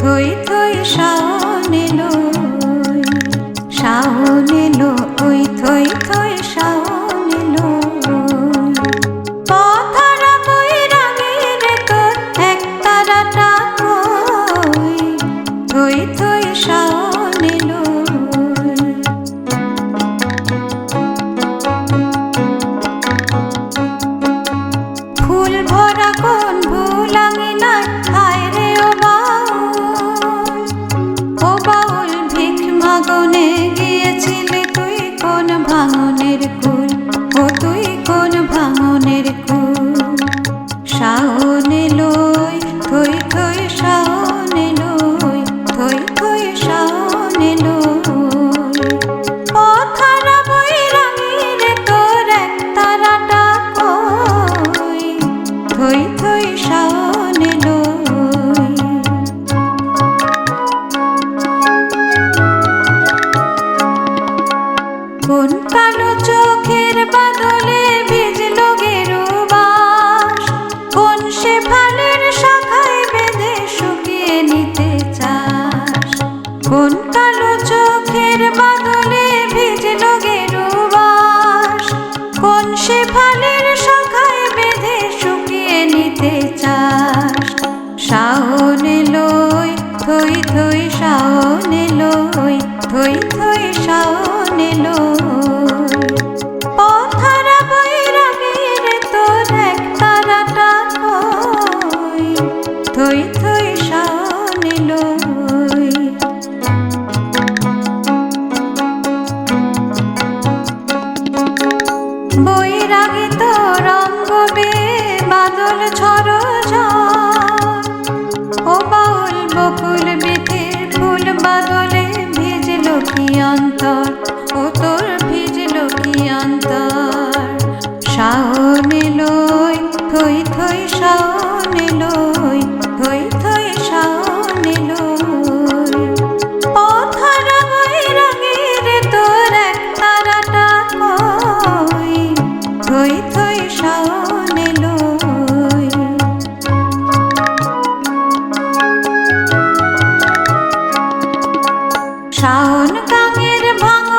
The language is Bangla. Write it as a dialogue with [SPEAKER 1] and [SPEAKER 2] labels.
[SPEAKER 1] থই থই শাওন এলো, শাওন এলো, ওই থই থই শাওন এলো। পথহারা বৈরাগীর তোর একতারাটা কই, থই থই শাওন এলো। ফুল ভরা কোন ভুল আঙিনায় হায় রে ও বাউল, ও বাউল ভিখ মাগনে গিয়েছিলি তুই কোন ভাঙনের কুল, ও তুই কোন ভাঙনের কুল। শাওন এলোই, থই থই শাওন এলোই, থই থই শাওন এলোই। পথহারা বৈরাগীর তোর একতারাটা কই, থই থই শাওন এলোই। কোন কালো চোখের বাদলে ভিজলো গেরুবাস, কোন শেফালির শাখায় বেঁধে শুকিয়ে নিতে চাস। কোন কালো চোখের বাদলে ভিজলো গেরুবাস, কোন শেফালির শাখায় বেঁধে শুকিয়ে নিতে চাস। শাওন এলোই, থই থই শাওন এলোই, থই থই শাওন এলোই। পথহারা বৈরাগীর তোর একতারাটা কই, থই থই শাওন এলোই। বৈরাগী তোর অঙ্গ বেয়ে বাদল ঝড় ঝড়, ও বাউল বকুল বীথির ফুল বাদলে ভিজলো কি অন্তর, ও তোর ভিজলো কি অন্তর। শাওন এলোই, থই থই শাওন এলোই, থই থই শাওন এলোই। পথহারা বৈরাগীর তোর একতারাটা কই, থই থই শাওন এলোই। শাওন গাঙের ভাঙা